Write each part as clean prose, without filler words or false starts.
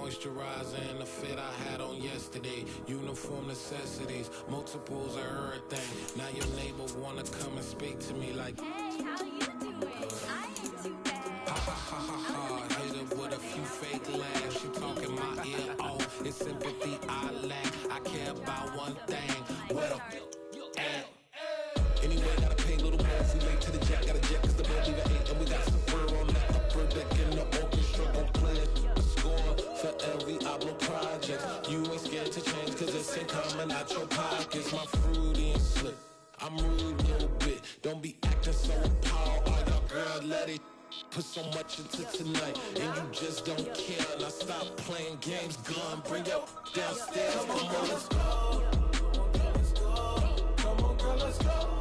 moisturizer and the fit I had on yesterday. Uniform necessities, multiples of everything. Now your neighbor wanna come and speak to me like, hey, how you doing? I ain't too bad. ha ha ha ha ha. Hit her with a few fake laughs. She talking my ear off. It's sympathy I lack. I care about one thing. What up? Anyway, gotta pay a little more if we late to the jet. Got a jet cause the boat even ate. And we got some fur on the upper deck in the orchestra. Gon' play a score for every Ablo project. You ain't scared to change cause it's in common out your pockets. My fruity and slip. I'm rude a little bit. Don't be acting so appalled. All y'all girl, let it put so much into tonight. And you just don't care. Now stop playing games, gun. Bring your downstairs. Come on, let's go. Come on, girl, let's go.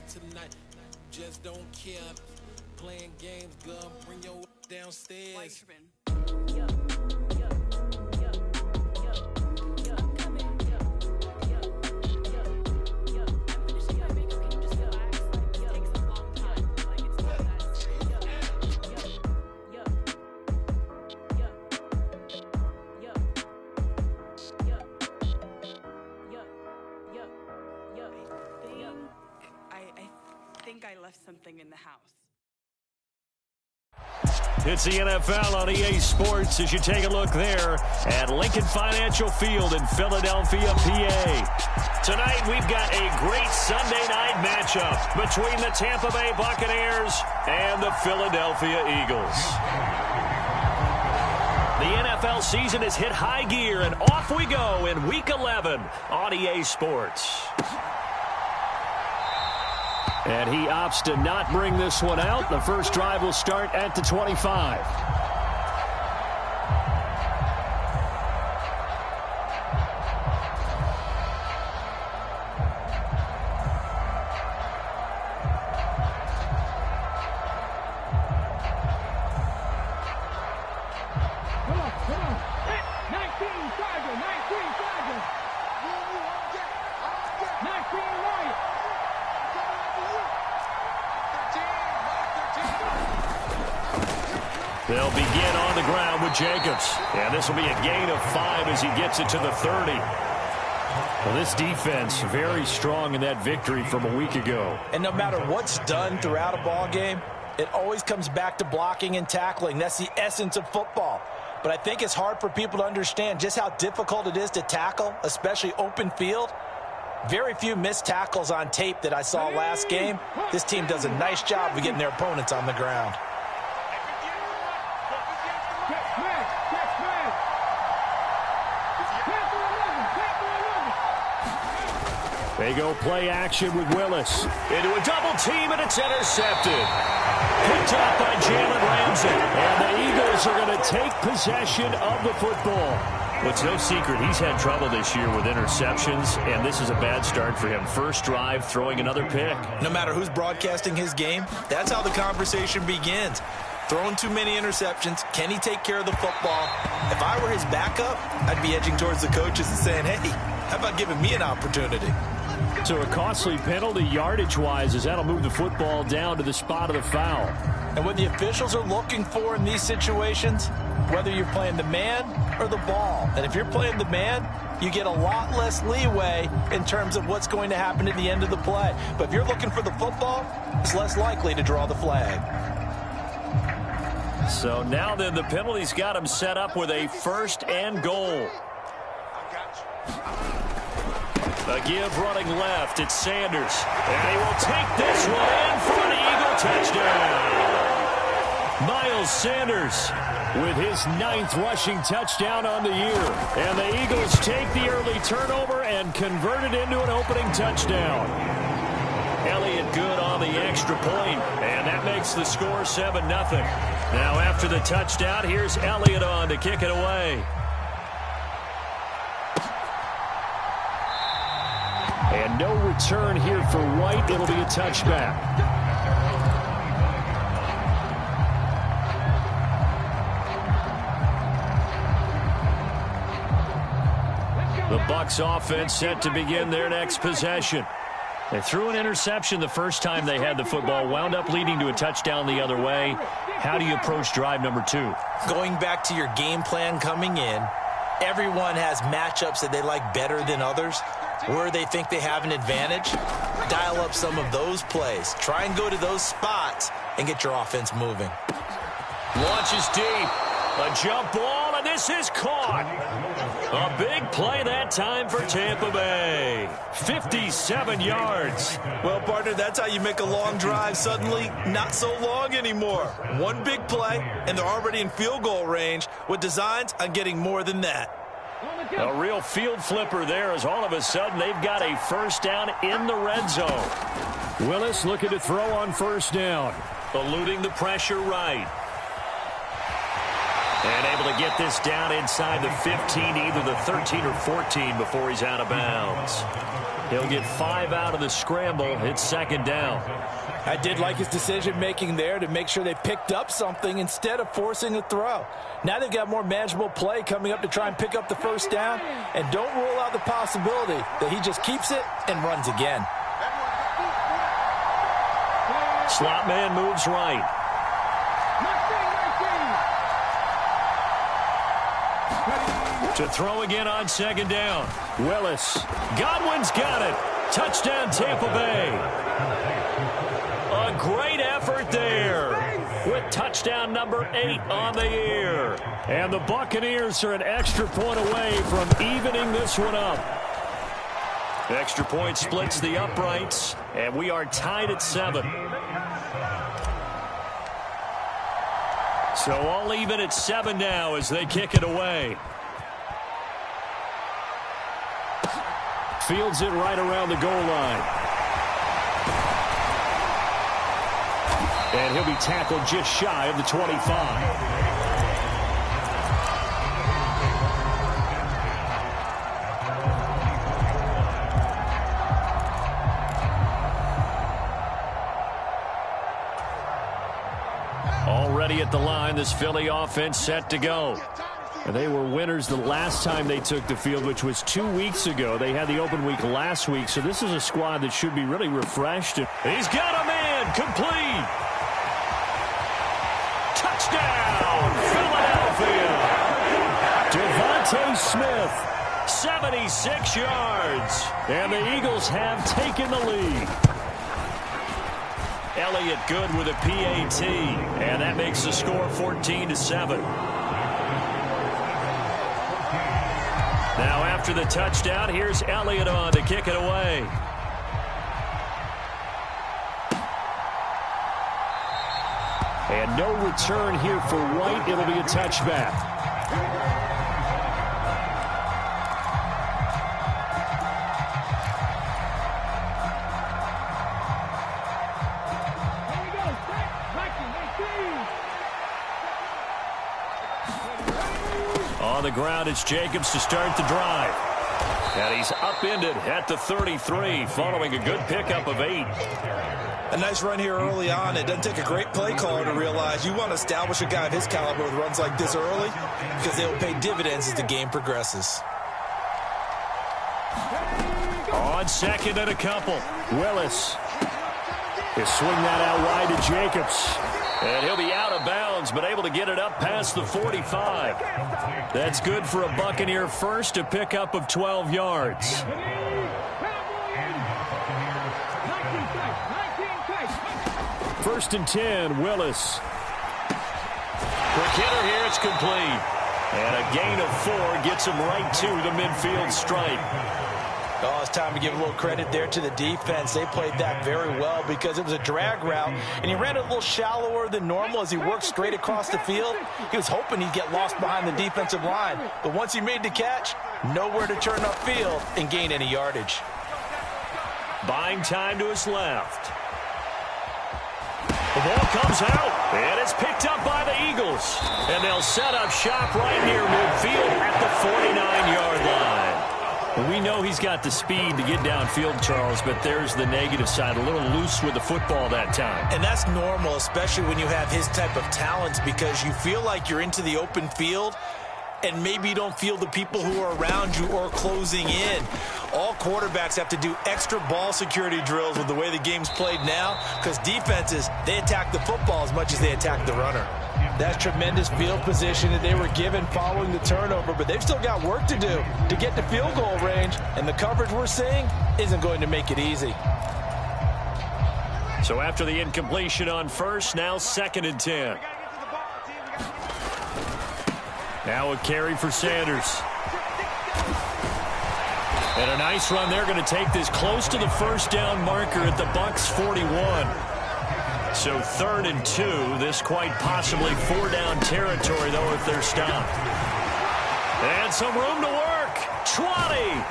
Tonight, just don't care. Playing games, gun, bring your downstairs. I left something in the house. It's the NFL on EA Sports as you take a look there at Lincoln Financial Field in Philadelphia, PA. Tonight we've got a great Sunday night matchup between the Tampa Bay Buccaneers and the Philadelphia Eagles. The NFL season has hit high gear, and off we go in Week 11 on EA Sports. And he opts to not bring this one out. The first drive will start at the 25. They'll begin on the ground with Jacobs. And this will be a gain of 5 as he gets it to the 30. Well, this defense very strong in that victory from a week ago. And no matter what's done throughout a ball game, it always comes back to blocking and tackling. That's the essence of football. But I think it's hard for people to understand just how difficult it is to tackle, especially open field. Very few missed tackles on tape that I saw last game. This team does a nice job of getting their opponents on the ground. They go play action with Willis. Into a double team, and it's intercepted. Picked up by Jalen Ramsey. And the Eagles are going to take possession of the football. Well, it's no secret he's had trouble this year with interceptions, and this is a bad start for him. First drive, throwing another pick. No matter who's broadcasting his game, that's how the conversation begins. Throwing too many interceptions. Can he take care of the football? If I were his backup, I'd be edging towards the coaches and saying, hey, how about giving me an opportunity? So a costly penalty yardage-wise as that'll move the football down to the spot of the foul. And what the officials are looking for in these situations, whether you're playing the man or the ball. And if you're playing the man, you get a lot less leeway in terms of what's going to happen at the end of the play. But if you're looking for the football, it's less likely to draw the flag. So now then the penalty's got him set up with a 1st and goal. A give running left. It's Sanders. And he will take this one in for an Eagle touchdown. Miles Sanders with his 9th rushing touchdown on the year. And the Eagles take the early turnover and convert it into an opening touchdown. Elliott good on the extra point, and that makes the score 7-0. Now after the touchdown, here's Elliott on to kick it away. And no return here for White. It'll be a touchback. The Bucs offense set to begin their next possession. They threw an interception the first time they had the football, wound up leading to a touchdown the other way. How do you approach drive number 2? Going back to your game plan coming in, everyone has matchups that they like better than others. Where they think they have an advantage, dial up some of those plays. Try and go to those spots and get your offense moving. Launches deep. A jump ball, and this is caught. A big play that time for Tampa Bay. 57 yards. Well, partner, that's how you make a long drive suddenly not so long anymore. One big play, and they're already in field goal range with designs on getting more than that. A real field flipper there, as all of a sudden they've got a first down in the red zone. Willis looking to throw on first down. Eluding the pressure right. And able to get this down inside the 15, either the 13 or 14 before he's out of bounds. He'll get 5 out of the scramble. It's second down. I did like his decision-making there to make sure they picked up something instead of forcing a throw. Now they've got more manageable play coming up to try and pick up the first down, and don't rule out the possibility that he just keeps it and runs again. Slot man moves right. To throw again on second down. Willis. Godwin's got it. Touchdown, Tampa Bay. A great effort there with touchdown number 8 on the year. And the Buccaneers are an extra point away from evening this one up. Extra point splits the uprights, and we are tied at 7. So all even at 7 now as they kick it away. Fields it right around the goal line. And he'll be tackled just shy of the 25. Already at the line, this Philly offense set to go. And they were winners the last time they took the field, which was 2 weeks ago. They had the open week last week, so this is a squad that should be really refreshed. He's got a man, complete. Touchdown, Philadelphia. Devontae Smith, 76 yards. And the Eagles have taken the lead. Elliott good with a PAT, and that makes the score 14-7. Now after the touchdown, here's Elliott on to kick it away. And no return here for White. It'll be a touchback. On the ground, it's Jacobs to start the drive. And he's upended at the 33 following a good pickup of 8. A nice run here early on. It doesn't take a great play caller to realize you want to establish a guy of his caliber with runs like this early because they will pay dividends as the game progresses. On second and a couple, Willis. He'll swing that out wide to Jacobs. And he'll be out of bounds, but able to get it up past the 45. That's good for a Buccaneer first, a pickup of 12 yards. First and 10, Willis. Quick hitter here, it's complete. And a gain of 4 gets him right to the midfield stripe. Oh, it's time to give a little credit there to the defense. They played that very well because it was a drag route, and he ran it a little shallower than normal as he worked straight across the field. He was hoping he'd get lost behind the defensive line, but once he made the catch, nowhere to turn upfield and gain any yardage. Buying time to his left. The ball comes out, and it's picked up by the Eagles. And they'll set up shop right near midfield at the 49-yard line. We know he's got the speed to get downfield, Charles, but there's the negative side. A little loose with the football that time. And that's normal, especially when you have his type of talents, because you feel like you're into the open field, and maybe you don't feel the people who are around you or closing in. All quarterbacks have to do extra ball security drills with the way the game's played now, because defenses, they attack the football as much as they attack the runner. That's tremendous field position that they were given following the turnover, but they've still got work to do to get to field goal range, and the coverage we're seeing isn't going to make it easy. So after the incompletion on first, now 2nd and 10. Now a carry for Sanders. And a nice run. They're going to take this close to the first down marker at the Bucs 41. So 3rd and 2. This quite possibly 4-down territory, though, if they're stopped. And some room to work. 20.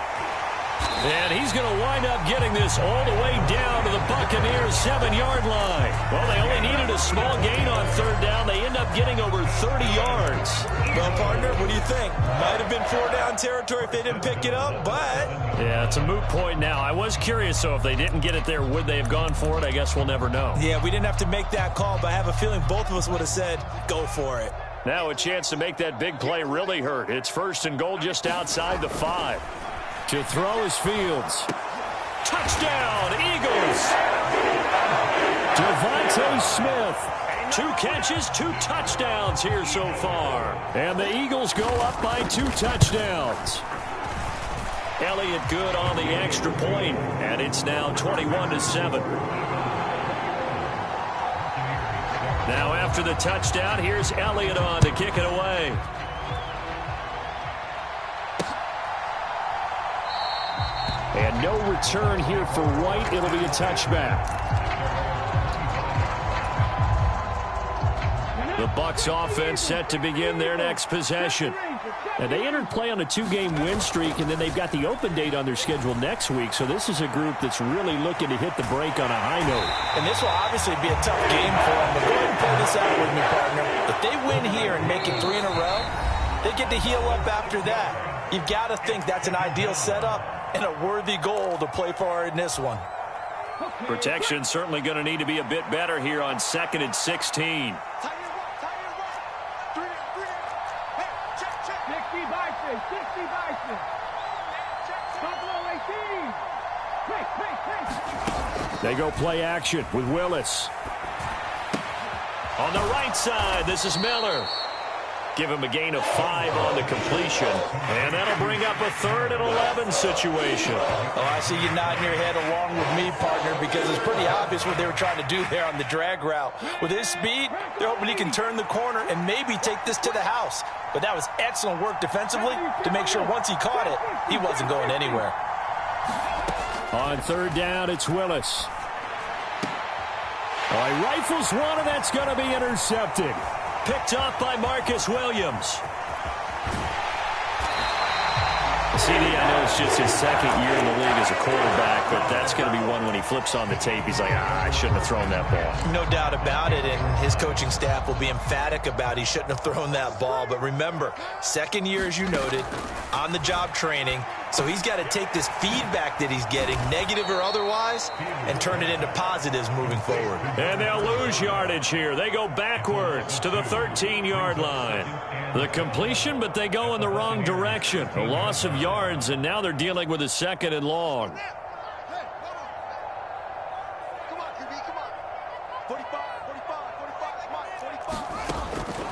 And he's going to wind up getting this all the way down to the Buccaneers' 7-yard line. Well, they only needed a small gain on 3rd down. They end up getting over 30 yards. Well, partner, what do you think? Might have been 4-down territory if they didn't pick it up, but... Yeah, it's a moot point now. I was curious, so if they didn't get it there, would they have gone for it? I guess we'll never know. Yeah, we didn't have to make that call, but I have a feeling both of us would have said, go for it. Now a chance to make that big play really hurt. It's 1st and goal just outside the 5. To throw is Fields. Touchdown, Eagles! DeVonta Smith. 2 catches, 2 touchdowns here so far. And the Eagles go up by 2 touchdowns. Elliott good on the extra point, and it's now 21-7. Now after the touchdown, here's Elliott on to kick it away. And no return here for White. It'll be a touchback. The Bucs offense set to begin their next possession. And they entered play on a 2-game win streak, and then they've got the open date on their schedule next week. So this is a group that's really looking to hit the break on a high note. And this will obviously be a tough game for them. But go ahead and play this out with me, partner. If they win here and make it 3 in a row, they get to heal up after that. You've got to think that's an ideal setup and a worthy goal to play for in this one. Protection certainly going to need to be a bit better here on 2nd and 16. They go play action with Willis. On the right side, this is Miller. Give him a gain of 5 on the completion. And that'll bring up a 3rd and 11 situation. Oh, I see you nodding your head along with me, partner, because it's pretty obvious what they were trying to do there on the drag route. With his speed, they're hoping he can turn the corner and maybe take this to the house. But that was excellent work defensively to make sure once he caught it, he wasn't going anywhere. On 3rd down, it's Willis. All right, rifles one, and that's going to be intercepted. Picked off by Marcus Williams. CD, I know it's just his 2nd year in the league as a quarterback, but that's going to be one when he flips on the tape. He's like, I shouldn't have thrown that ball. No doubt about it, and his coaching staff will be emphatic about he shouldn't have thrown that ball. But remember, 2nd year, as you noted, on-the-job training, so he's got to take this feedback that he's getting, negative or otherwise, and turn it into positives moving forward. And they'll lose yardage here. They go backwards to the 13-yard line. The completion, but they go in the wrong direction. A loss of yards, and now they're dealing with a 2nd and long.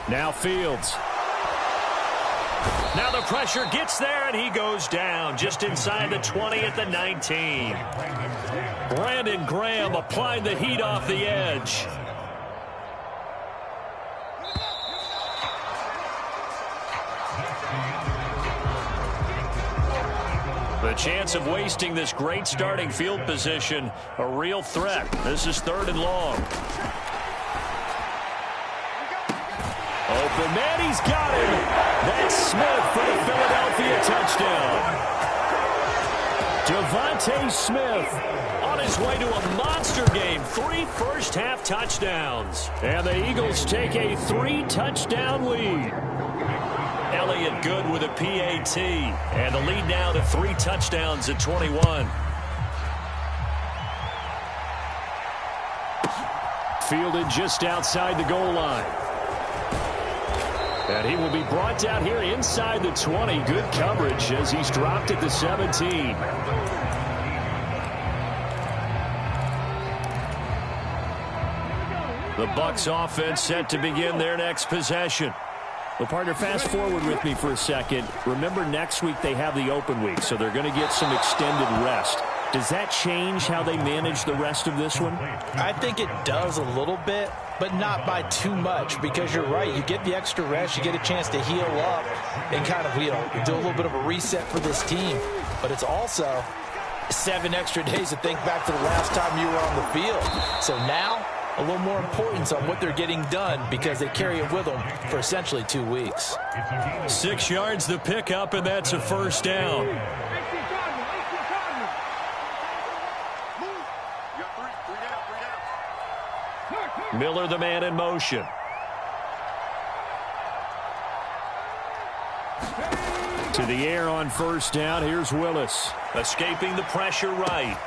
Now Fields. Now the pressure gets there, and he goes down just inside the 20 at the 19. Brandon Graham applied the heat off the edge. The chance of wasting this great starting field position, a real threat. This is 3rd and long. Open man, he's got him. That's Smith for the Philadelphia touchdown. DeVonta Smith on his way to a monster game. 3 first-half touchdowns. And the Eagles take a 3-touchdown lead. Elliott good with a PAT. And the lead now to 3 touchdowns at 21. Fielded just outside the goal line. And he will be brought down here inside the 20. Good coverage as he's dropped at the 17. The Bucs offense set to begin their next possession. Well, partner, fast forward with me for a second. Remember, next week they have the open week, so they're going to get some extended rest. Does that change how they manage the rest of this one? I think it does a little bit, but not by too much, because you're right. You get the extra rest. You get a chance to heal up and kind of, do a little bit of a reset for this team. But it's also 7 extra days to think back to the last time you were on the field. So now, a little more importance on what they're getting done because they carry it with them for essentially 2 weeks. 6 yards the pickup, and that's a first down. Miller, the man in motion. To the air on first down. Here's Willis. Escaping the pressure right.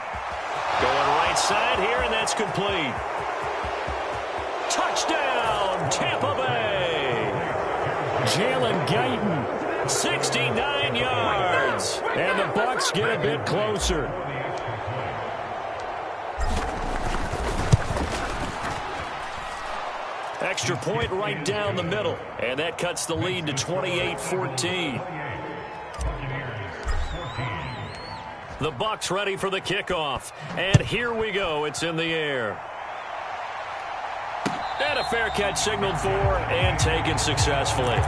Going right side here, and that's complete. Touchdown, Tampa Bay. Jalen Guyton, 69 yards. And the Bucs get a bit closer. Extra point right down the middle. And that cuts the lead to 28-14. The Bucs ready for the kickoff. And here we go. It's in the air. And a fair catch signaled for and taken successfully.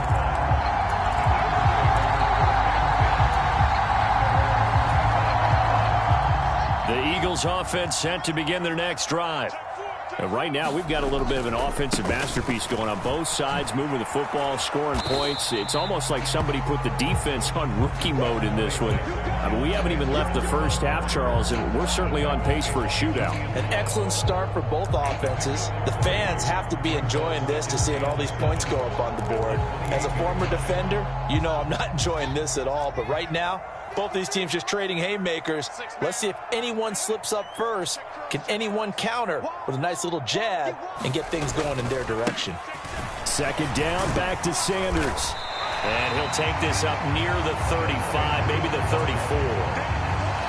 The Eagles offense set to begin their next drive. And right now, we've got a little bit of an offensive masterpiece going on both sides, moving the football, scoring points. It's almost like somebody put the defense on rookie mode in this one. I mean, we haven't even left the first half, Charles, and we're certainly on pace for a shootout. An excellent start for both offenses. The fans have to be enjoying this to seeing all these points go up on the board. As a former defender, you know I'm not enjoying this at all. But right now, both these teams just trading haymakers. Let's see if anyone slips up first. Can anyone counter with a nice little jab and get things going in their direction? Second down, back to Sanders. And he'll take this up near the 35, maybe the 34.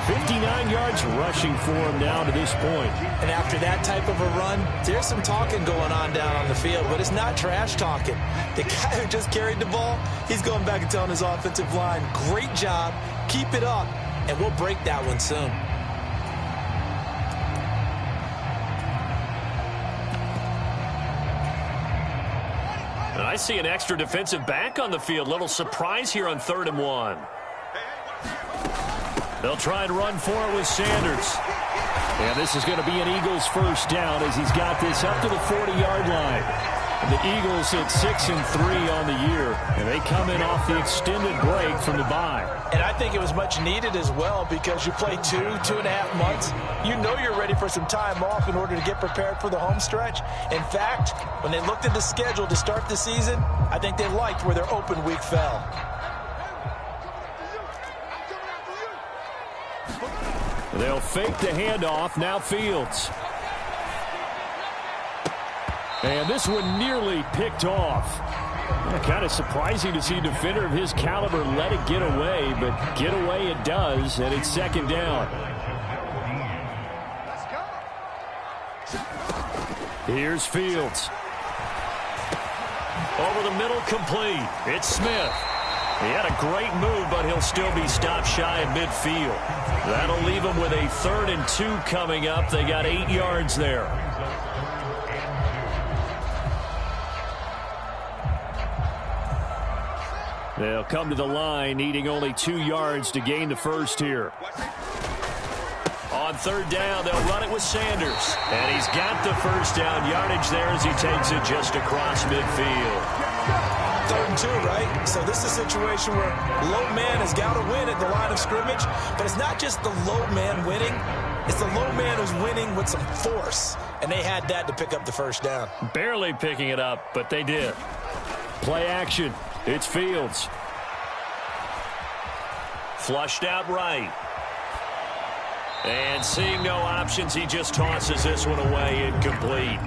59 yards rushing for him down to this point. And after that type of a run, there's some talking going on down on the field, but it's not trash talking. The guy who just carried the ball, he's going back and telling his offensive line, great job, keep it up, and we'll break that one soon. And I see an extra defensive back on the field. Little surprise here on 3rd and 1. They'll try and run for it with Sanders. And this is going to be an Eagles first down as he's got this up to the 40-yard line. And the Eagles hit 6-3 on the year, and they come in off the extended break from the bye. And I think it was much needed as well because you play 2.5 months. You know you're ready for some time off in order to get prepared for the home stretch. In fact, when they looked at the schedule to start the season, I think they liked where their open week fell. They'll fake the handoff. Now Fields. And this one nearly picked off. Kind of surprising to see a defender of his caliber let it get away, but get away it does, and it's second down. Here's Fields. Over the middle, complete. It's Smith. He had a great move, but he'll still be stopped shy of midfield. That'll leave him with a 3rd and 2 coming up. They got 8 yards there. They'll come to the line, needing only 2 yards to gain the first here. On 3rd down, they'll run it with Sanders. And he's got the first down yardage there as he takes it just across midfield. 3rd and 2, right? So this is a situation where low man has got to win at the line of scrimmage. But it's not just the low man winning. It's the low man who's winning with some force. And they had that to pick up the first down. Barely picking it up, but they did. Play action. It's Fields. Flushed out right. And seeing no options, he just tosses this one away incomplete.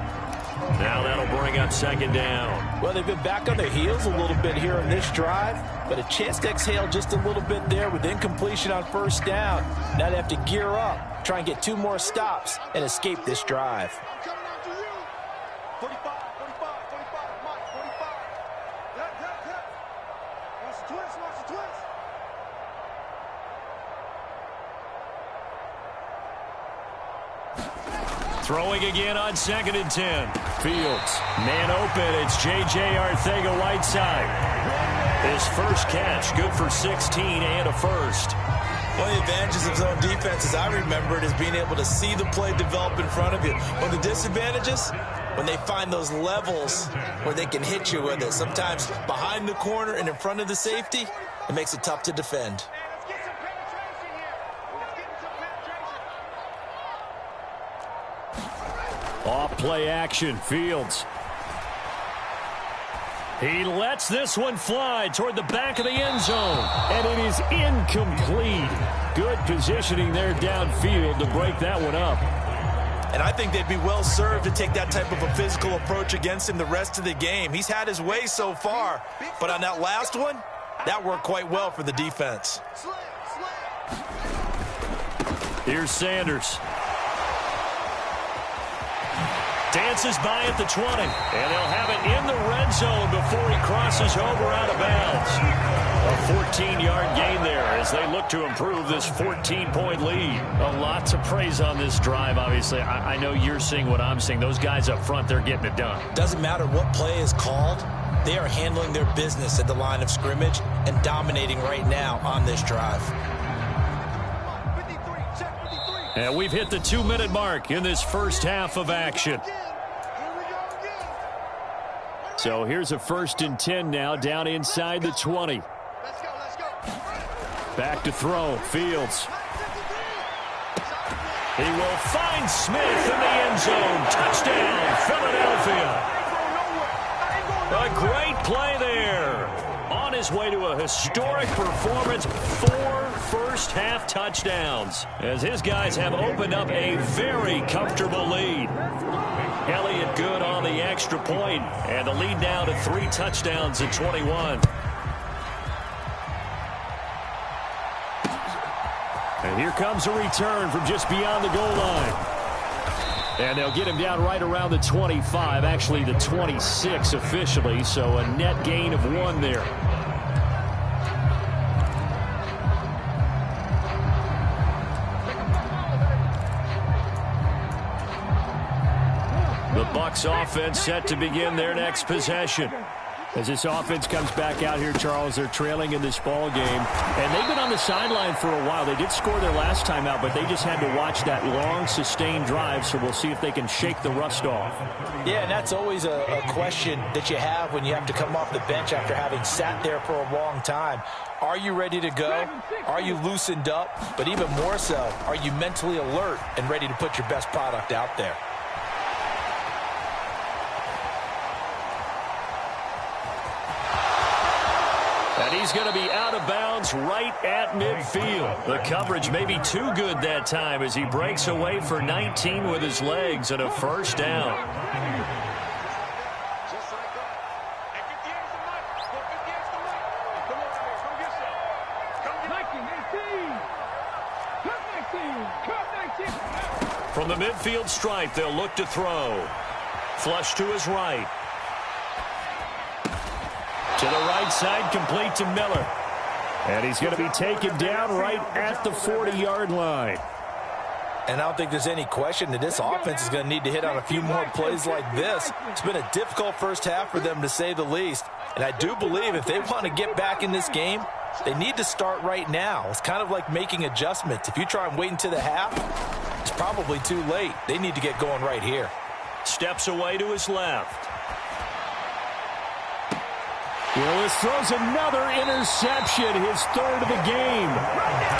Now that'll bring up second down. Well, they've been back on their heels a little bit here on this drive, but a chance to exhale just a little bit there with incompletion on first down. Now they have to gear up, try and get 2 more stops, and escape this drive. 45, 45, Mike, 45. Watch the twist, watch the twist. Throwing again on 2nd and 10. Fields, man open. It's J.J. Arcega-Whiteside. His first catch, good for 16 and a first. One of the advantages of zone defense, as I remember it, is being able to see the play develop in front of you. One of the disadvantages, when they find those levels where they can hit you with it. Sometimes behind the corner and in front of the safety, it makes it tough to defend. Off play action, Fields. He lets this one fly toward the back of the end zone, and it is incomplete. Good positioning there downfield to break that one up. And I think they'd be well served to take that type of a physical approach against him the rest of the game. He's had his way so far, but on that last one, that worked quite well for the defense. Here's Sanders. Dances by at the 20, and they'll have it in the red zone before he crosses over out of bounds. A 14-yard gain there as they look to improve this 14-point lead. A lot to praise on this drive, obviously. I know you're seeing what I'm seeing. Those guys up front, they're getting it done. Doesn't matter what play is called. They are handling their business at the line of scrimmage and dominating right now on this drive. And we've hit the 2-minute mark in this first half of action. So here's a 1st and 10 now, down inside the 20. Back to throw, Fields. He will find Smith in the end zone. Touchdown, Philadelphia. A great play there. On his way to a historic performance, 4 first-half touchdowns, as his guys have opened up a very comfortable lead. Elliott good on the extra point, and the lead now to 3 touchdowns at 21. And here comes a return from just beyond the goal line. And they'll get him down right around the 25, actually the 26 officially, so a net gain of 1 there. The Bucs offense set to begin their next possession. As this offense comes back out here, Charles, they're trailing in this ball game. And they've been on the sideline for a while. They did score their last time out, but they just had to watch that long, sustained drive, so we'll see if they can shake the rust off. Yeah, and that's always a question that you have when you have to come off the bench after having sat there for a long time. Are you ready to go? Are you loosened up? But even more so, are you mentally alert and ready to put your best product out there? And he's going to be out of bounds right at midfield. The coverage may be too good that time as he breaks away for 19 with his legs and a first down. From the midfield stripe, they'll look to throw. Flush to his right. To the right side, complete to Miller. And he's going to be taken down right at the 40-yard line. And I don't think there's any question that this offense is going to need to hit on a few more plays like this. It's been a difficult first half for them, to say the least. And I do believe if they want to get back in this game, they need to start right now. It's kind of like making adjustments. If you try and wait until the half, it's probably too late. They need to get going right here. Steps away to his left. Willis throws another interception, his 3rd of the game.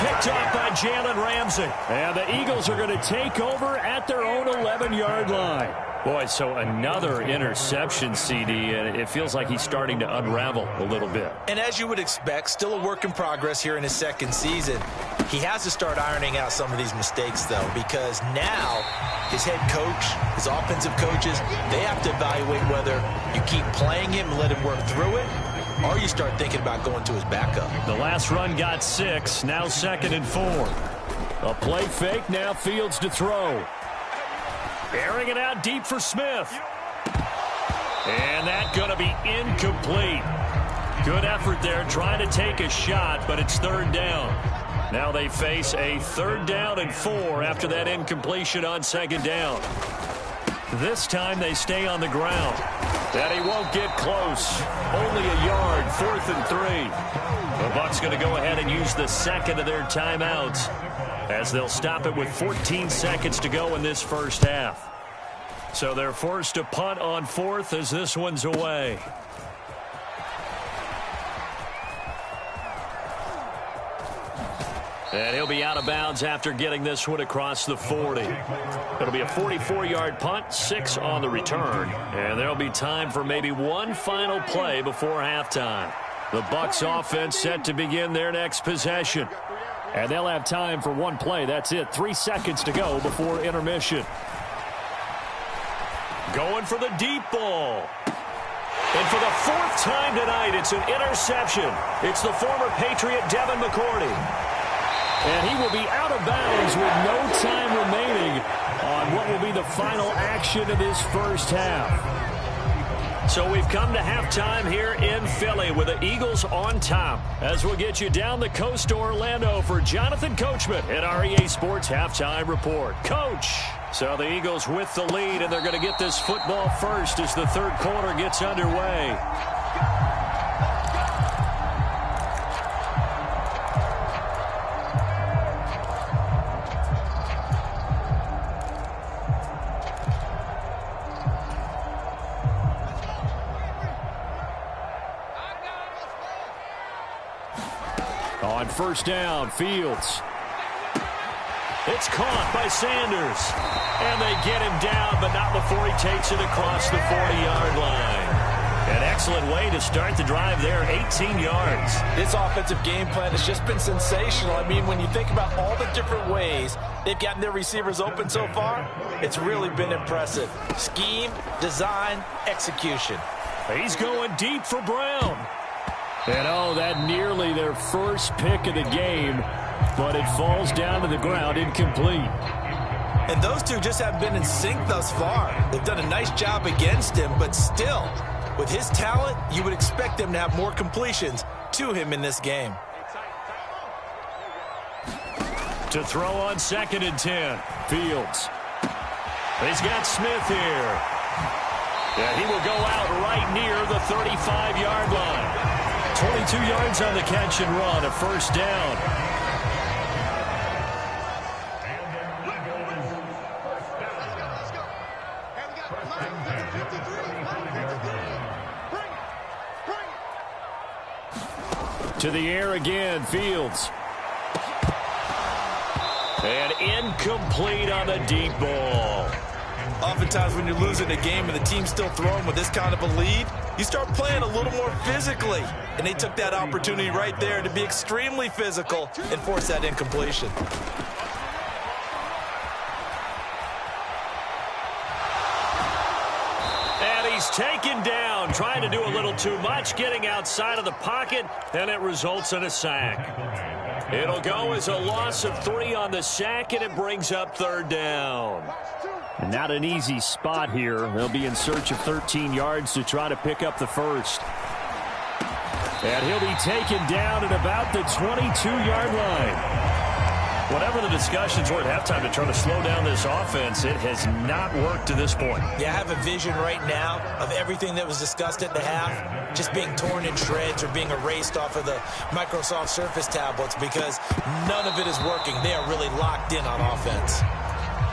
Picked off by Jalen Ramsey. And the Eagles are going to take over at their own 11-yard line. Boy, so another interception, CD, and it feels like he's starting to unravel a little bit. And as you would expect, still a work in progress here in his 2nd season. He has to start ironing out some of these mistakes, though, because now his head coach, his offensive coaches, they have to evaluate whether you keep playing him and let him work through it, or you start thinking about going to his backup. The last run got 6, now 2nd and 4. A play fake, now Fields to throw. Airing it out deep for Smith. And that's going to be incomplete. Good effort there trying to take a shot, but it's 3rd down. Now they face a 3rd down and 4 after that incompletion on 2nd down. This time they stay on the ground. And he won't get close. Only a yard, 4th and 3. The Bucs going to go ahead and use the 2nd of their timeouts as they'll stop it with 14 seconds to go in this first half. So they're forced to punt on 4th as this one's away. And he'll be out of bounds after getting this one across the 40. It'll be a 44-yard punt, 6 on the return. And there'll be time for maybe one final play before halftime. The Bucs offense set to begin their next possession. And they'll have time for one play. That's it. 3 seconds to go before intermission. Going for the deep ball. And for the 4th time tonight, it's an interception. It's the former Patriot Devin McCourty. And he will be out of bounds with no time remaining on what will be the final action of this first half. So we've come to halftime here in Philly with the Eagles on top. As we'll get you down the coast to Orlando for Jonathan Coachman at our EA Sports Halftime Report. Coach! So the Eagles with the lead, and they're going to get this football first as the 3rd quarter gets underway. On 1st down, Fields. It's caught by Sanders. And they get him down, but not before he takes it across the 40-yard line. An excellent way to start the drive there, 18 yards. This offensive game plan has just been sensational. I mean, when you think about all the different ways they've gotten their receivers open so far, it's really been impressive. Scheme, design, execution. He's going deep for Brown. And oh, that nearly their first pick of the game, but it falls down to the ground incomplete. And those two just haven't been in sync thus far. They've done a nice job against him, but still, with his talent, you would expect them to have more completions to him in this game. To throw on 2nd and 10, Fields. He's got Smith here. Yeah, he will go out right near the 35-yard line. 22 yards on the catch and run, a 1st down. To the air again, Fields. And incomplete on the deep ball. Oftentimes when you're losing a game and the team's still throwing with this kind of a lead, you start playing a little more physically. And they took that opportunity right there to be extremely physical and force that incompletion. And he's taken down, trying to do a little too much, getting outside of the pocket, and it results in a sack. It'll go as a loss of 3 on the sack, and it brings up 3rd down. And not an easy spot here. They'll be in search of 13 yards to try to pick up the first. And he'll be taken down at about the 22-yard line. Whatever the discussions were at halftime to try to slow down this offense, it has not worked to this point. Yeah, I have a vision right now of everything that was discussed at the half just being torn in shreds or being erased off of the Microsoft Surface tablets because none of it is working. They are really locked in on offense.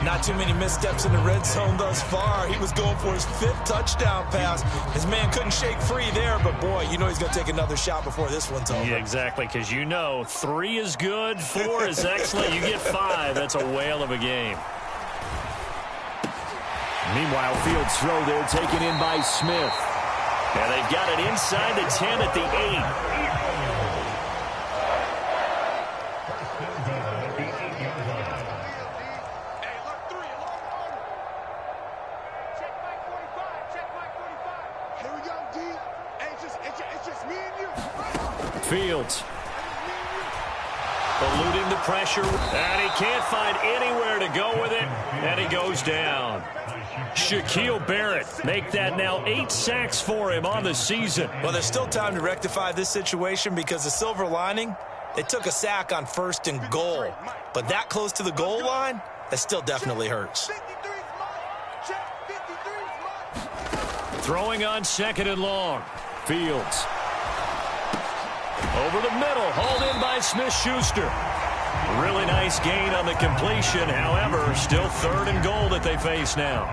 Not too many missteps in the red zone thus far. He was going for his 5th touchdown pass. His man couldn't shake free there, but boy, you know he's going to take another shot before this one's over. Yeah, exactly, because you know 3 is good, 4 is excellent. You get 5. That's a whale of a game. Meanwhile, Fields' throw there taken in by Smith. And they've got it inside the 10 at the 8. Eluding the pressure, and he can't find anywhere to go with it, and he goes down. Shaquille Barrett, make that now 8 sacks for him on the season. Well, there's still time to rectify this situation because the silver lining, they took a sack on 1st and goal. But that close to the goal line, that still definitely hurts. Throwing on 2nd and long. Fields. Over the middle, hauled in by Smith-Schuster. Really nice gain on the completion. However, still 3rd and goal that they face now.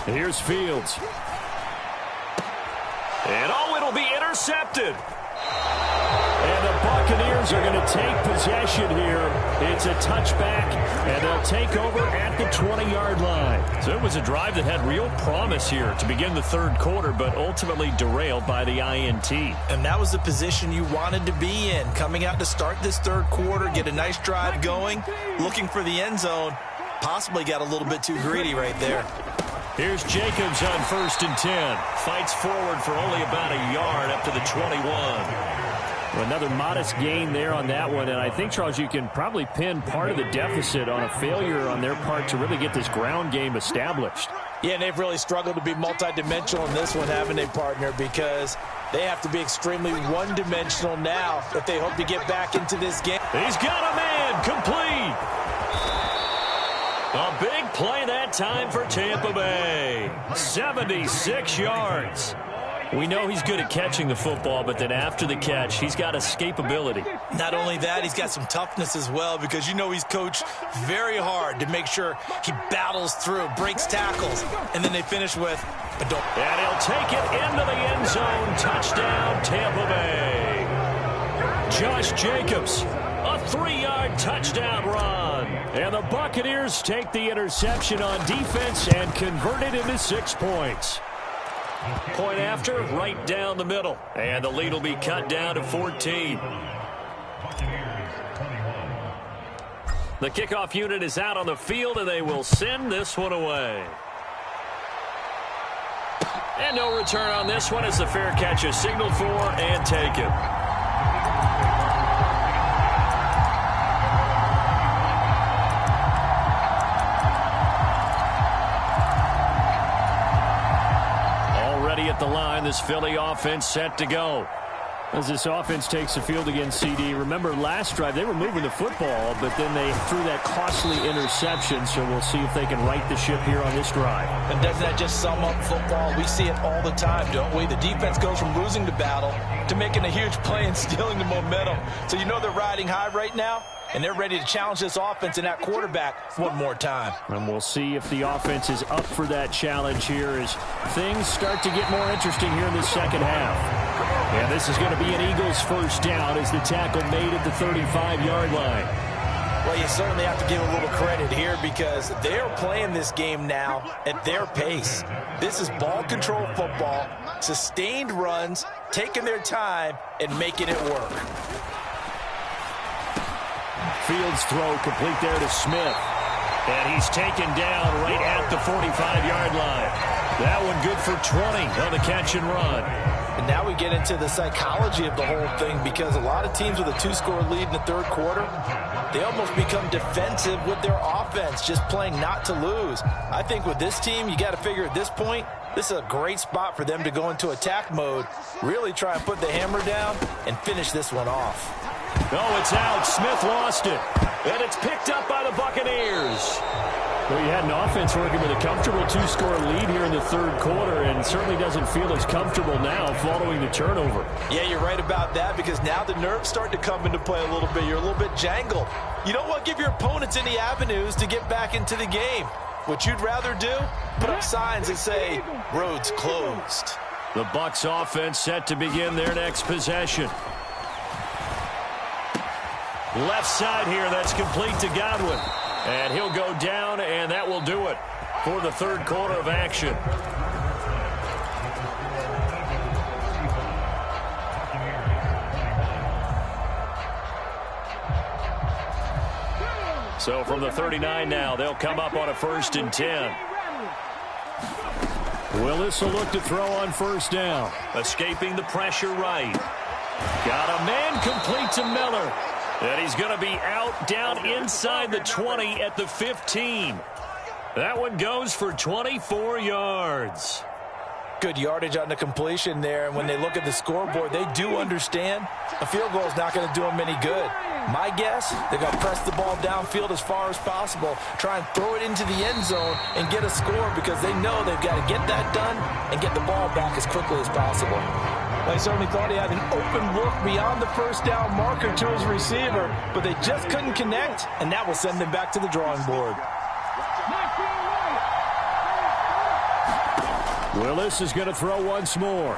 Here's Fields. And it'll be intercepted. And the Buccaneers are going to take possession here. It's a touchback, and they'll take over at the 20-yard line. So it was a drive that had real promise here to begin the 3rd quarter, but ultimately derailed by the INT. And that was the position you wanted to be in. Coming out to start this 3rd quarter, get a nice drive going, looking for the end zone. Possibly got a little bit too greedy right there. Here's Jacobs on 1st and 10. Fights forward for only about a yard up to the 21. Another modest gain there on that one, and I think, Charles, you can probably pin part of the deficit on a failure on their part to really get this ground game established. Yeah, and they've really struggled to be multidimensional in this one, haven't they, partner? Because they have to be extremely one-dimensional now if they hope to get back into this game. He's got a man, complete. A big play that time for Tampa Bay. 76 yards. We know he's good at catching the football, but then after the catch, he's got escapability. Not only that, he's got some toughness as well because you know he's coached very hard to make sure he battles through, breaks tackles, and then they finish with a dope. And he'll take it into the end zone. Touchdown, Tampa Bay. Josh Jacobs, a 3-yard touchdown run. And the Buccaneers take the interception on defense and convert it into 6 points. Point after, right down the middle. And the lead will be cut down to 14. The kickoff unit is out on the field, and they will send this one away. And no return on this one as the fair catch is signaled for and taken. At the line, this Philly offense set to go. As this offense takes the field against CD, remember last drive they were moving the football, but then they threw that costly interception, so we'll see if they can right the ship here on this drive. And doesn't that just sum up football? We see it all the time, don't we? The defense goes from losing the battle to making a huge play and stealing the momentum. So you know they're riding high right now, and they're ready to challenge this offense and that quarterback one more time. And we'll see if the offense is up for that challenge here as things start to get more interesting here in the second half. And this is going to be an Eagles first down as the tackle made at the 35-yard line. Well, you certainly have to give a little credit here because they're playing this game now at their pace. This is ball control football, sustained runs, taking their time, and making it work. Fields throw complete there to Smith. And he's taken down right at the 45-yard line. That one good for 20 on the catch and run. And now we get into the psychology of the whole thing because a lot of teams with a 2-score lead in the 3rd quarter, they almost become defensive with their offense, just playing not to lose. I think with this team, you got to figure at this point, this is a great spot for them to go into attack mode, really try and put the hammer down and finish this one off. Oh, it's out. Smith lost it. And it's picked up by the Buccaneers. Well, you had an offense working with a comfortable 2-score lead here in the 3rd quarter and certainly doesn't feel as comfortable now following the turnover. Yeah, you're right about that because now the nerves start to come into play a little bit. You're a little bit jangled. You don't want to give your opponents any avenues to get back into the game. What you'd rather do, put up signs that say, roads closed. The Bucs offense set to begin their next possession. Left side here, that's complete to Godwin. And he'll go down, and that will do it for the 3rd quarter of action. So from the 39 now, they'll come up on a 1st and 10. Willis will look to throw on 1st down. Escaping the pressure right. Got a man complete to Miller. And he's going to be out down inside the 20 at the 15. That one goes for 24 yards. Good yardage on the completion there. And when they look at the scoreboard, they do understand a field goal is not going to do them any good. My guess, they're going to press the ball downfield as far as possible, try and throw it into the end zone and get a score because they know they've got to get that done and get the ball back as quickly as possible. They certainly thought he had an open look beyond the 1st down marker to his receiver, but they just couldn't connect, and that will send them back to the drawing board. Willis is going to throw once more.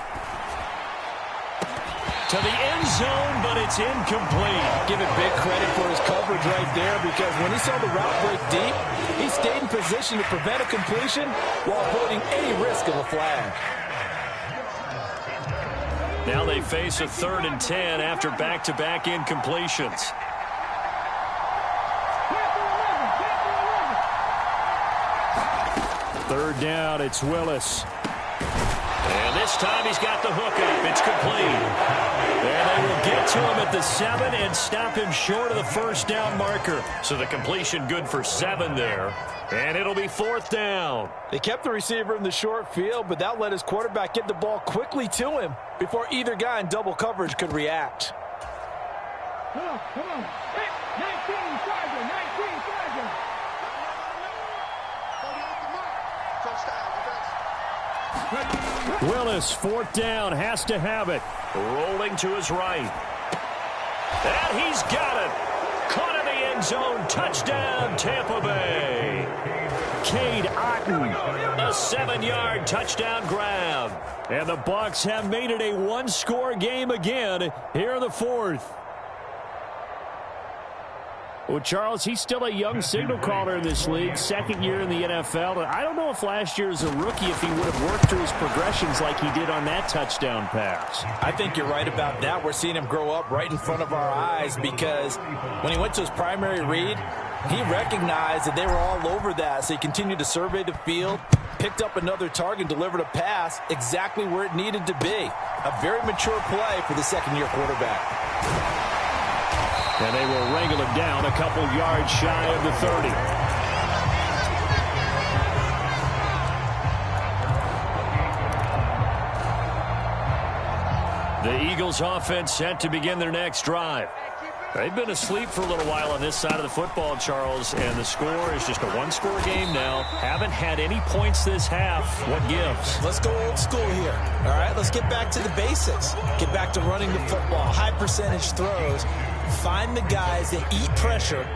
To the end zone, but it's incomplete. Give it big credit for his coverage right there because when he saw the route break deep, he stayed in position to prevent a completion while avoiding any risk of a flag. Now they face a 3rd and 10 after back-to-back incompletions. Third down, it's Willis. And this time he's got the hook up. It's complete. And they will get to him at the 7 and stop him short of the 1st down marker. So the completion good for 7 there. And it'll be 4th down. They kept the receiver in the short field, but that let his quarterback get the ball quickly to him before either guy in double coverage could react. Come on. 19, Sergeant. 19, Sergeant. Willis, 4th down, has to have it. Rolling to his right. And he's got it. Caught in the end zone. Touchdown, Tampa Bay. Cade Otten, a 7-yard touchdown grab. And the Bucs have made it a one-score game again here in the 4th. Well, Charles, he's still a young signal caller in this league, 2nd year in the NFL. I don't know if last year as a rookie if he would have worked through his progressions like he did on that touchdown pass. I think you're right about that. We're seeing him grow up right in front of our eyes because when he went to his primary read, he recognized that they were all over that, so he continued to survey the field, picked up another target, delivered a pass exactly where it needed to be. A very mature play for the 2nd-year quarterback. And they will wrangle him down a couple yards shy of the 30. The Eagles offense set to begin their next drive. They've been asleep for a little while on this side of the football, Charles, and the score is just a one-score game now. Haven't had any points this half. What gives? Let's go old school here. All right, let's get back to the basics. Get back to running the football, high percentage throws. Find the guys that eat pressure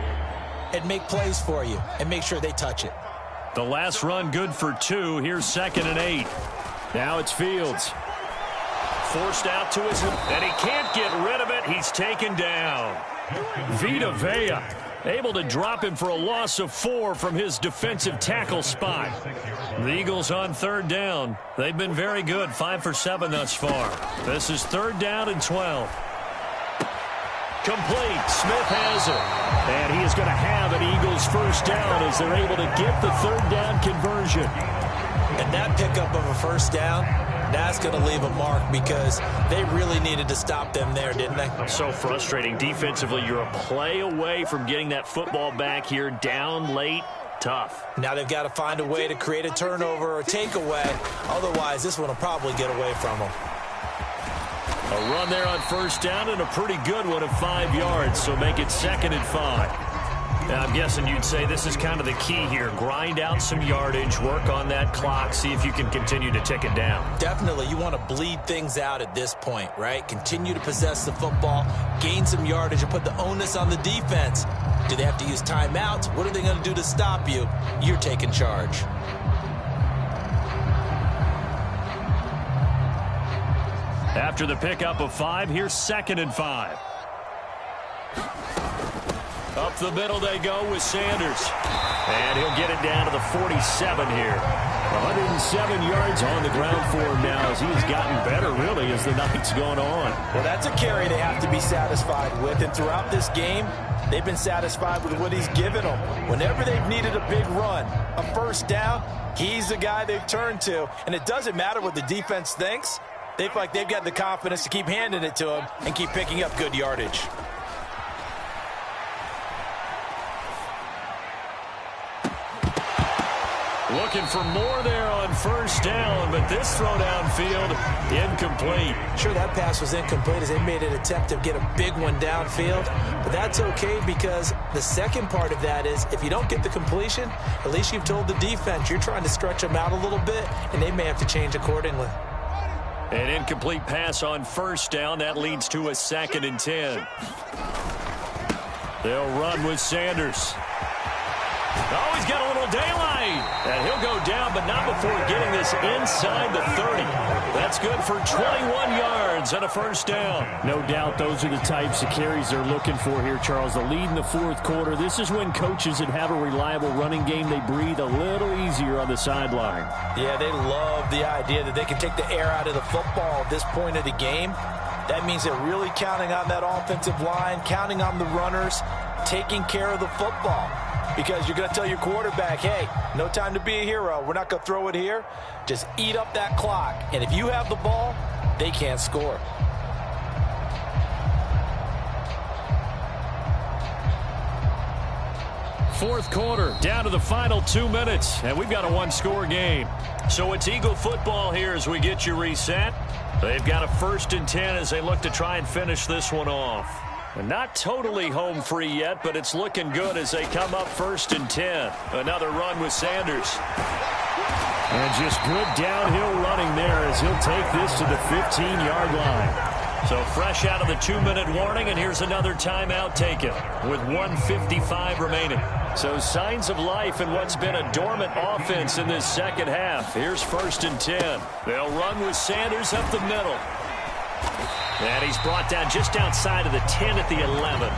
and make plays for you and make sure they touch it. The last run good for 2. Here's 2nd and 8. Now it's Fields. Forced out to his, and he can't get rid of it. He's taken down. Vita Vea able to drop him for a loss of 4 from his defensive tackle spot. The Eagles on 3rd down. They've been very good, 5 for 7 thus far. This is 3rd down and 12. Complete. Smith has it. And he is going to have an Eagles 1st down as they're able to get the 3rd down conversion. And that pickup of a 1st down, that's going to leave a mark because they really needed to stop them there, didn't they? So frustrating. Defensively, you're a play away from getting that football back here down late. Tough. Now they've got to find a way to create a turnover or takeaway. Otherwise, this one will probably get away from them. A run there on 1st down and a pretty good one of 5 yards, so make it 2nd and 5. Now, I'm guessing you'd say this is kind of the key here. Grind out some yardage, work on that clock, see if you can continue to tick it down. Definitely. You want to bleed things out at this point, right? Continue to possess the football, gain some yardage, and put the onus on the defense. Do they have to use timeouts? What are they going to do to stop you? You're taking charge. After the pickup of 5, here's 2nd and 5. Up the middle they go with Sanders. And he'll get headed down to the 47 here. 107 yards on the ground for him now as he's gotten better, really, as the night's gone on. Well, that's a carry they have to be satisfied with. And throughout this game, they've been satisfied with what he's given them. Whenever they've needed a big run, a first down, he's the guy they've turned to. And it doesn't matter what the defense thinks. They feel like they've got the confidence to keep handing it to him and keep picking up good yardage. Looking for more there on first down, but this throw downfield incomplete. Sure, that pass was incomplete as they made an attempt to get a big one downfield, but that's okay because the second part of that is if you don't get the completion, at least you've told the defense you're trying to stretch them out a little bit, and they may have to change accordingly. An incomplete pass on first down. That leads to a 2nd and 10. They'll run with Sanders. Oh, he's got a little daylight. And he'll go down, but not before getting this inside the 30. That's good for 21 yards and a first down. No doubt those are the types of carries they're looking for here, Charles. The lead in the fourth quarter. This is when coaches that have a reliable running game, they breathe a little easier on the sideline. Yeah, they love the idea that they can take the air out of the football at this point of the game. That means they're really counting on that offensive line, counting on the runners, taking care of the football. Because you're going to tell your quarterback, hey, no time to be a hero. We're not going to throw it here. Just eat up that clock. And if you have the ball, they can't score. Fourth quarter, down to the final 2 minutes, and we've got a one-score game. So it's Eagle football here as we get you reset. They've got a 1st and 10 as they look to try and finish this one off. And not totally home free yet, but it's looking good as they come up 1st and 10. Another run with Sanders. And just good downhill running there as he'll take this to the 15-yard line. So fresh out of the 2-minute warning, and here's another timeout taken with 1:55 remaining. So signs of life in what's been a dormant offense in this second half. Here's 1st and 10. They'll run with Sanders up the middle. And he's brought down just outside of the 10 at the 11.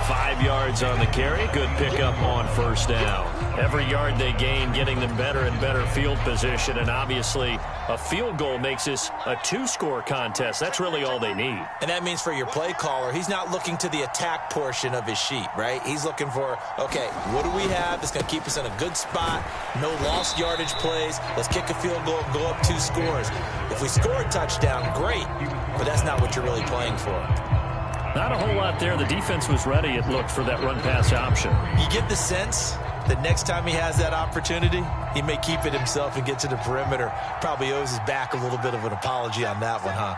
5 yards on the carry. Good pickup on first down. Every yard they gain getting them better and better field position. And obviously a field goal makes this a 2-score contest. That's really all they need. And that means for your play caller, he's not looking to the attack portion of his sheet, right? He's looking for, okay, what do we have that's going to keep us in a good spot? No lost yardage plays. Let's kick a field goal and go up 2 scores. If we score a touchdown, great. But that's not what you're really playing for. Not a whole lot there. The defense was ready, it looked, for that run-pass option. You get the sense that next time he has that opportunity, he may keep it himself and get to the perimeter. Probably owes his back a little bit of an apology on that one, huh?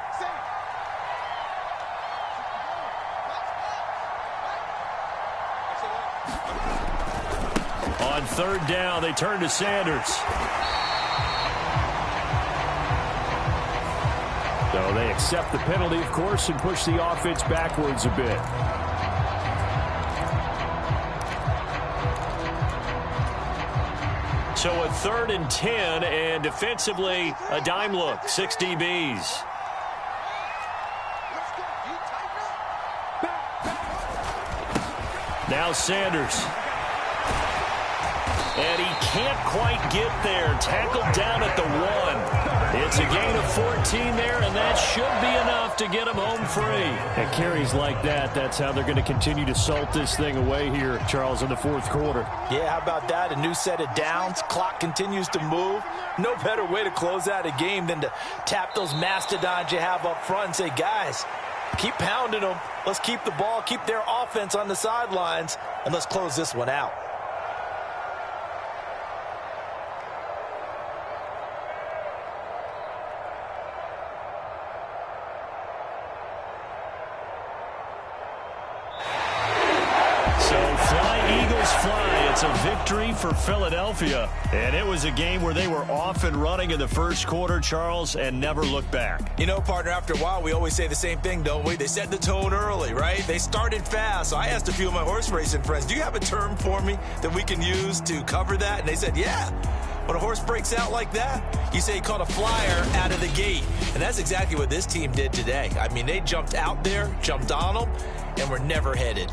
On 3rd down, they turn to Sanders. So they accept the penalty, of course, and push the offense backwards a bit. So a 3rd and 10, and defensively, a dime look. 6 DBs. Now Sanders. And he can't quite get there. Tackled down at the 1. It's a gain of 14 there, and that should be enough to get him home free. And carries like that, that's how they're going to continue to salt this thing away here, Charles, in the fourth quarter. Yeah, how about that? A new set of downs. Clock continues to move. No better way to close out a game than to tap those mastodons you have up front and say, guys, keep pounding them. Let's keep the ball, keep their offense on the sidelines, and let's close this one out. It's a victory for Philadelphia. And it was a game where they were off and running in the first quarter, Charles, and never looked back. You know, partner, after a while, we always say the same thing, don't we? They set the tone early, right? They started fast. So I asked a few of my horse racing friends, do you have a term for me that we can use to cover that? And they said, yeah. When a horse breaks out like that, you say he caught a flyer out of the gate. And that's exactly what this team did today. I mean, they jumped out there, jumped on them, and were never headed.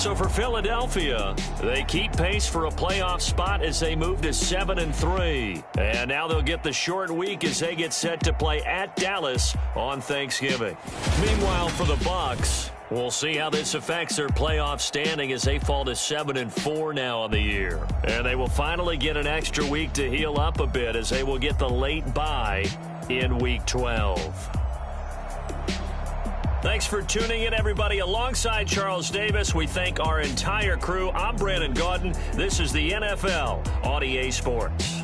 So for Philadelphia, they keep pace for a playoff spot as they move to 7-3. And now they'll get the short week as they get set to play at Dallas on Thanksgiving. Meanwhile, for the Bucs, we'll see how this affects their playoff standing as they fall to 7-4 now on the year. And they will finally get an extra week to heal up a bit as they will get the late bye in Week 12. Thanks for tuning in, everybody. Alongside Charles Davis, we thank our entire crew. I'm Brandon Gaudin. This is the NFL on EA Sports.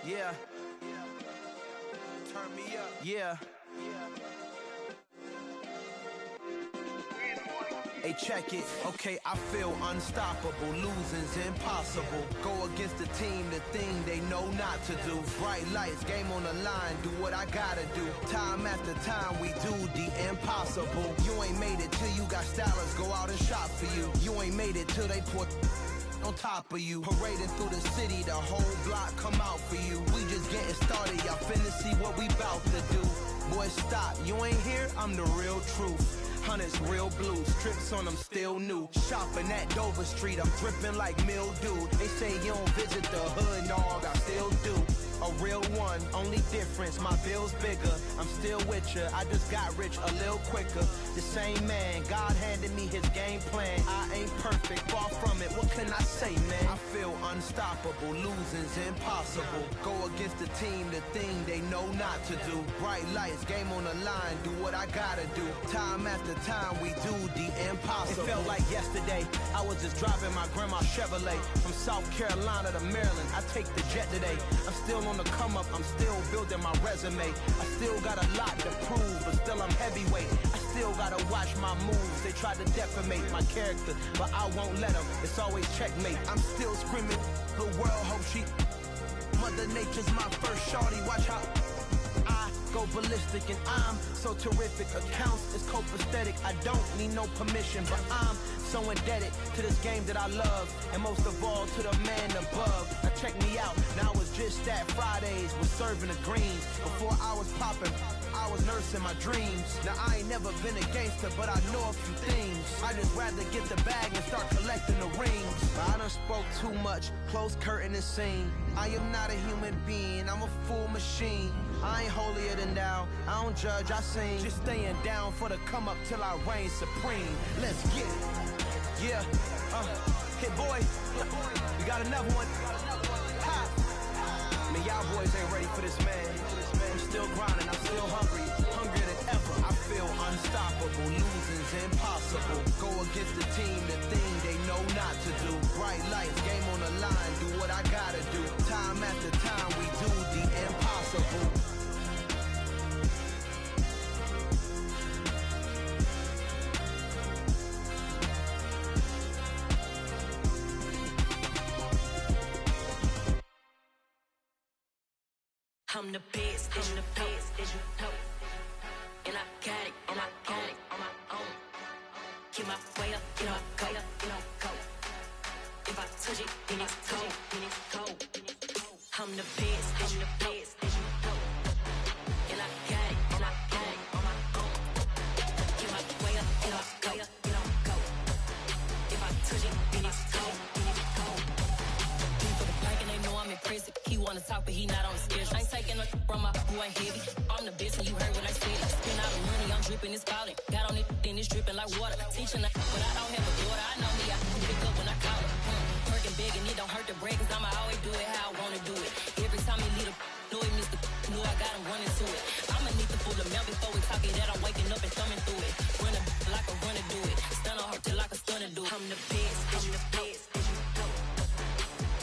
Yeah. Turn me up. Yeah. Hey, check it. Okay, I feel unstoppable. Losing's impossible. Go against the team, the thing they know not to do. Bright lights, game on the line, do what I gotta do. Time after time, we do the impossible. You ain't made it till you got stylists go out and shop for you. You ain't made it till they put on top of you. Parading through the city, the whole block come out for you. We just getting started, y'all finna see what we bout to do. Boy, stop, you ain't here, I'm the real truth. Hunters, real blue, strips on them still new. Shopping at Dover Street, I'm dripping like mildew. They say you don't visit the hood, dog, I still do. A real one, only difference, my bill's bigger. I'm still with ya, I just got rich a little quicker. The same man, God handed me his game plan. I ain't perfect, far from it, what can I say, man? I feel unstoppable, losing's impossible. Go against the team, the thing they know not to do. Bright lights, game on the line, do what I gotta do. Time after time, we do the impossible. It felt like yesterday, I was just driving my grandma's Chevrolet. From South Carolina to Maryland, I take the jet today. I'm still on the come up, I'm still building my resume. I still got a lot to prove, but still I'm heavyweight. I still gotta watch my moves. They try to defamate my character, but I won't let them. It's always checkmate. I'm still screaming, the world hope she. Mother Nature's my first shorty, watch how I go ballistic and I'm so terrific. Accounts is copacetic, I don't need no permission, but I'm so indebted to this game that I love, and most of all to the man above. Now check me out, now it's just that Fridays was serving the greens. Before I was popping, I was nursing my dreams. Now I ain't never been a gangster, but I know a few things. I just rather get the bag and start collecting the rings. I done spoke too much, close curtain and scene. I am not a human being, I'm a full machine. I ain't holier than thou, I don't judge, I sing. Just staying down for the come up till I reign supreme. Let's get it. Yeah, hit boy, we got another one. Ha. Man, y'all boys ain't ready for this, man. I'm still grinding, I'm still hungry, hungrier than ever. I feel unstoppable, losing's impossible. Go against the team, the thing they know not to do. Bright lights, game on the line, do what I gotta do. Time after time, we do the impossible. I'm the best, is you help? And I got it, and I got it on my own. way up, you know, go, you know, go. If I touch it, then it's cold, then it's cold. I'm the best, I'm the best, as you know. And I got it, and I got it on my own. Get my way up, you know, go, you know, go. If I touch it, then it's cold, then it's cold. For the bank and they know I'm in prison. He wanna talk, but he not on the schedule. I ain't taking no from my who ain't heavy. I'm the best, and you heard what I said. Spend all the money, I'm dripping, it's falling. Got on it, then it's dripping like water. Teaching, but I don't have a daughter. I know me, I can pick up when I call it. Working big and it don't hurt the bread, cause I'ma always do it how I wanna do it. Every time he lead a know it, Mr. Know I got him running to it. I'ma need the full amount before we talk it that I'm waking up and thumbing through it. Run like a runner do it. Stun on her till like a stunner do it. I'm the best, I'm the best, as you know.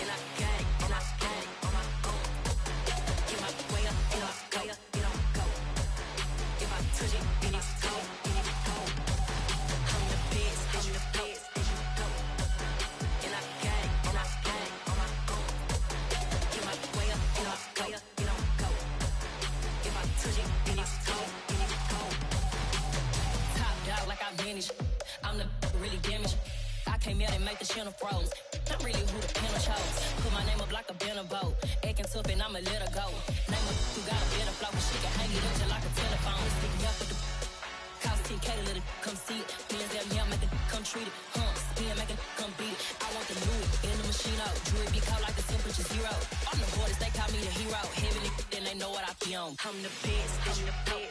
And I got it, and I got it on my own. Get my way up, and I go, you know, go. If I touch it, then it's cold, then it's cold. I'm the best, I'm the best, as you know. And I got it, and I got it on my own. Get my way up, and I go, you know, go. If I touch it, then it's cold, then it's cold. Top dog like I vanished. I'm the really damaged. I came out and make the channel froze. I'm really who the panel chose. Put my name up like a banner boat. Acting tough and I'ma let her go. Name her who got a better flow, but she can hang it up just like a telephone. Stick me up with the cost 10K to let it come see it. Millions that yeah, make it come treat it. Spin, make it come beat it. I want the Louis in the machine out. Jewelry be caught like the temperature zero. I'm the hardest, they call me the hero. Heavily, then they know what I be on. I'm the best, I'm the best.